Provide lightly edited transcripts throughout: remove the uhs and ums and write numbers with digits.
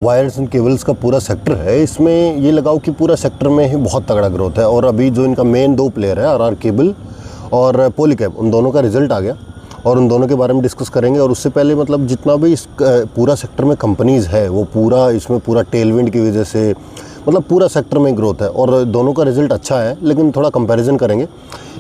Wires and cables का पूरा sector है, इसमें ये लगाओ कि पूरा सेक्टर में ही बहुत तगड़ा ग्रोथ है। और अभी जो इनका मेन 2 प्लेयर है आरआर केबल और पॉलीकैब, उन दोनों का रिजल्ट आ गया और उन दोनों के बारे में डिस्कस करेंगे। और उससे पहले मतलब जितना भी इस पूरा सेक्टर में कंपनीज़ है वो पूरा इसमें पूरा टेलविंड की वजह से मतलब पूरा सेक्टर में ग्रोथ है और दोनों का रिजल्ट अच्छा है। लेकिन थोड़ा कंपैरिजन करेंगे।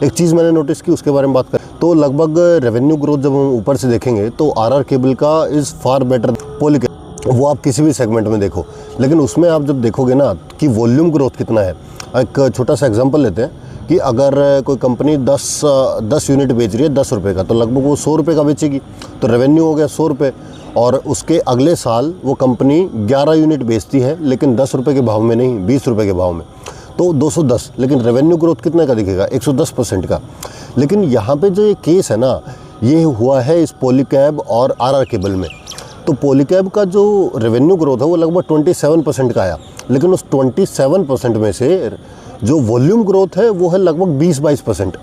एक चीज़ मैंने नोटिस की, उसके बारे में बात करें तो लगभग रेवेन्यू ग्रोथ जब हम ऊपर से देखेंगे तो आरआर केबल का इज़ फार बेटर पॉलीकैब, वो आप किसी भी सेगमेंट में देखो। लेकिन उसमें आप जब देखोगे ना कि वॉल्यूम ग्रोथ कितना है, एक छोटा सा एग्जांपल लेते हैं कि अगर कोई कंपनी 10 यूनिट बेच रही है 10 रुपये का, तो लगभग वो 100 रुपये का बेचेगी, तो रेवेन्यू हो गया 100 रुपये। और उसके अगले साल वो कंपनी 11 यूनिट बेचती है लेकिन 10 रुपये के भाव में नहीं, 20 रुपये के भाव में, तो 210। लेकिन रेवेन्यू ग्रोथ कितने का दिखेगा? 110% का। लेकिन यहाँ पे जो ये केस है ना, ये हुआ है इस पॉलीकैब और आरआर केबल में। तो पॉलीकैब का जो रेवेन्यू ग्रोथ है वो लगभग 27% का आया, लेकिन उस 27% में से जो वॉल्यूम ग्रोथ है वो है लगभग 20-22%।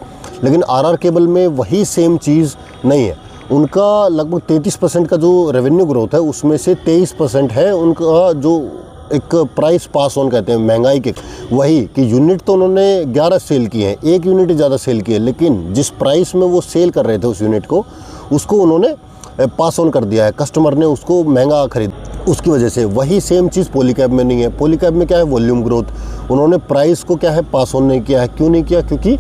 लेकिन आरआर केबल में वही सेम चीज़ नहीं है, उनका लगभग 33% का जो रेवेन्यू ग्रोथ है उसमें से 23% है उनका जो एक प्राइस पास ऑन कहते हैं महंगाई के, वही कि यूनिट तो उन्होंने 11 सेल किए हैं, 1 यूनिट ज़्यादा सेल किए, लेकिन जिस प्राइस में वो सेल कर रहे थे उस यूनिट को, उसको उन्होंने पास ऑन कर दिया है, कस्टमर ने उसको महंगा खरीद। उसकी वजह से वही सेम चीज़ पॉलीकैब में नहीं है। पॉलीकैब में क्या है? Volume growth. उन्होंने प्राइस को क्या है पास ऑन नहीं किया है। क्यों नहीं किया? क्योंकि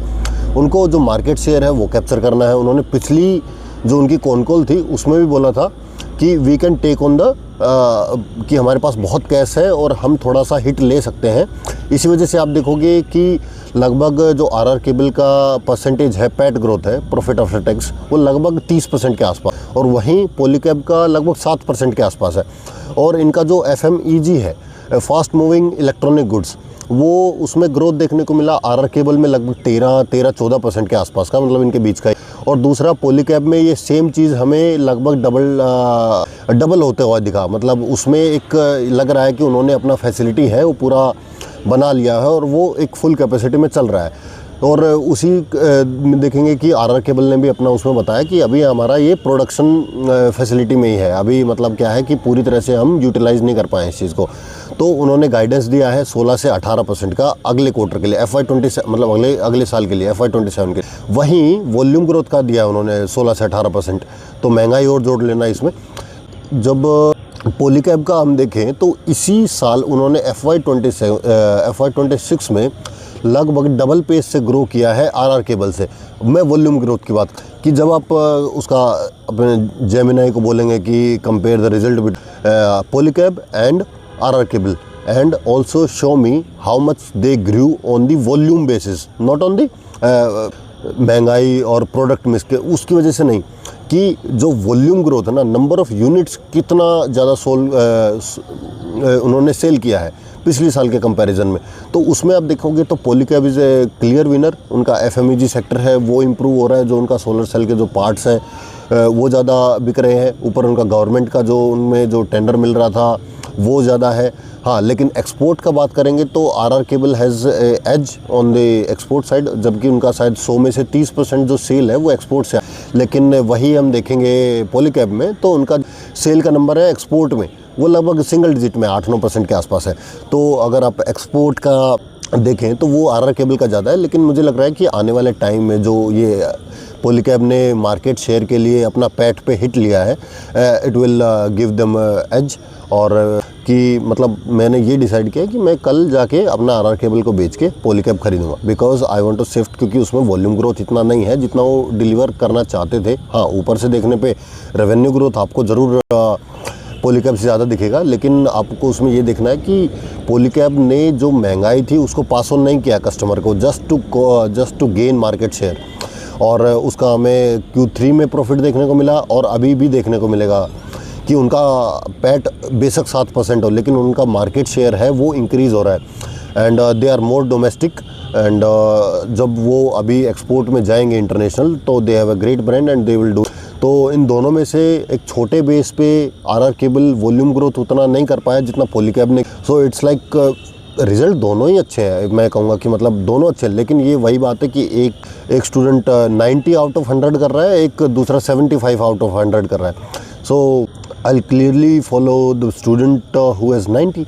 उनको जो मार्केट शेयर है वो कैप्चर करना है। उन्होंने पिछली जो उनकी कॉन कॉल थी उसमें भी बोला था कि we can take on the कि हमारे पास बहुत कैश है और हम थोड़ा सा हिट ले सकते हैं। इसी वजह से आप देखोगे कि लगभग जो आरआर केबल का परसेंटेज है पैट ग्रोथ है, प्रॉफिट आफ्टर टैक्स, वो लगभग 30% के आसपास, और वहीं पॉलीकैब का लगभग 7% के आसपास है। और इनका जो FMEG है, फास्ट मूविंग इलेक्ट्रॉनिक गुड्स, वो उसमें ग्रोथ देखने को मिला आरआर केबल में लगभग 13-14% के आसपास का, मतलब इनके बीच का। और दूसरा पॉलीकैब में ये सेम चीज़ हमें लगभग डबल होते हुआ दिखा, मतलब उसमें एक लग रहा है कि उन्होंने अपना फैसिलिटी है वो पूरा बना लिया है और वो एक फुल कैपेसिटी में चल रहा है। और उसी देखेंगे कि आरआर केबल ने भी अपना उसमें बताया कि अभी हमारा ये प्रोडक्शन फैसिलिटी में ही है, अभी मतलब क्या है कि पूरी तरह से हम यूटिलाइज़ नहीं कर पाए इस चीज़ को। तो उन्होंने गाइडेंस दिया है 16 से 18% का अगले क्वार्टर के लिए, FY27 मतलब अगले साल के लिए, FY27 के। वहीं वॉल्यूम ग्रोथ का दिया उन्होंने 16 से 18%। तो महंगाई और जोड़ लेना इसमें। जब पॉलीकैब का हम देखें तो इसी साल उन्होंने FY26 में लगभग डबल पेस से ग्रो किया है आरआर केबल से। मैं वॉल्यूम ग्रोथ की बात कि जब आप उसका अपने जेमिनाई को बोलेंगे कि compare the result with Polycab and RR Kabel and also show me how much they grew on the volume basis, not on the महंगाई और प्रोडक्ट मिक्स के, उसकी वजह से नहीं, कि जो वॉल्यूम ग्रोथ है ना, नंबर ऑफ़ यूनिट्स कितना ज़्यादा उन्होंने सेल किया है पिछले साल के कंपैरिजन में, तो उसमें आप देखोगे तो Polycab is a clear winner. उनका FMEG सेक्टर है वो इम्प्रूव हो रहा है, जो उनका सोलर सेल के जो पार्ट्स हैं वो ज़्यादा बिक रहे हैं, ऊपर उनका गवर्नमेंट का जो उनमें जो टेंडर मिल रहा था वो ज़्यादा है। हाँ, लेकिन एक्सपोर्ट का बात करेंगे तो RR Kabel has edge on the export side, जबकि उनका शायद 100 में से 30% जो सेल है वो एक्सपोर्ट से है। लेकिन वही हम देखेंगे पॉलीकैब में तो उनका सेल का नंबर है एक्सपोर्ट में वो लगभग सिंगल डिजिट में 8-9% के आसपास है। तो अगर आप एक्सपोर्ट का देखें तो वो आरआर केबल का ज़्यादा है। लेकिन मुझे लग रहा है कि आने वाले टाइम में जो ये पॉलीकैब ने मार्केट शेयर के लिए अपना पैट पे हिट लिया है, it will give them edge. और कि मतलब मैंने ये डिसाइड किया कि मैं कल जाके अपना आरआर केबल को बेच के पॉलीकैब खरीदूंगा, because I want to shift, क्योंकि उसमें वॉल्यूम ग्रोथ इतना नहीं है जितना वो डिलीवर करना चाहते थे। हाँ, ऊपर से देखने पे रेवेन्यू ग्रोथ आपको ज़रूर पॉलीकैब से ज़्यादा दिखेगा, लेकिन आपको उसमें ये देखना है कि पॉलीकैब ने जो महंगाई थी उसको पास ऑन नहीं किया कस्टमर को, just to gain market share. और उसका हमें Q3 में प्रॉफिट देखने को मिला और अभी भी देखने को मिलेगा कि उनका पैट बेशक 7% हो, लेकिन उनका मार्केट शेयर है वो इंक्रीज़ हो रहा है and they are more domestic. And जब वो अभी एक्सपोर्ट में जाएंगे इंटरनेशनल तो they have a great brand and they will do. तो इन दोनों में से एक छोटे बेस पे आरआर केबल वॉल्यूम ग्रोथ उतना नहीं कर पाया जितना पॉलीकैब ने। सो इट्स लाइक रिज़ल्ट दोनों ही अच्छे हैं, मैं कहूँगा कि मतलब दोनों अच्छे हैं। लेकिन ये वही बात है कि एक स्टूडेंट 90 आउट ऑफ 100 कर रहा है, एक दूसरा 75 आउट ऑफ 100 कर रहा है। सो I'll clearly follow the student who has 90.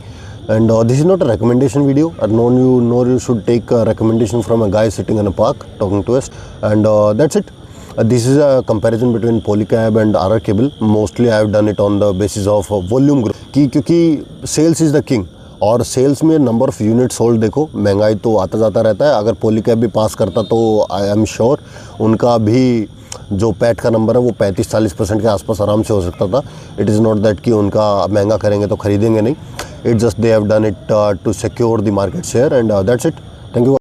And this is not a recommendation video, nor you should take a recommendation from a guy sitting in a park talking to us. And that's it. This is a comparison between Polycab and RR Cable. Mostly I have done it on the basis of volume growth, क्योंकि sales is the king. और sales में number of unit sold देखो, महंगाई तो आता जाता रहता है. अगर पॉलीकैब भी पास करता तो आई एम श्योर उनका भी जो पैट का नंबर है वो 35-40% के आसपास आराम से हो सकता था. इट इज़ नॉट दैट कि उनका महंगा करेंगे तो ख़रीदेंगे नहीं. It just they have done it to secure the market share. And that's it. Thank you.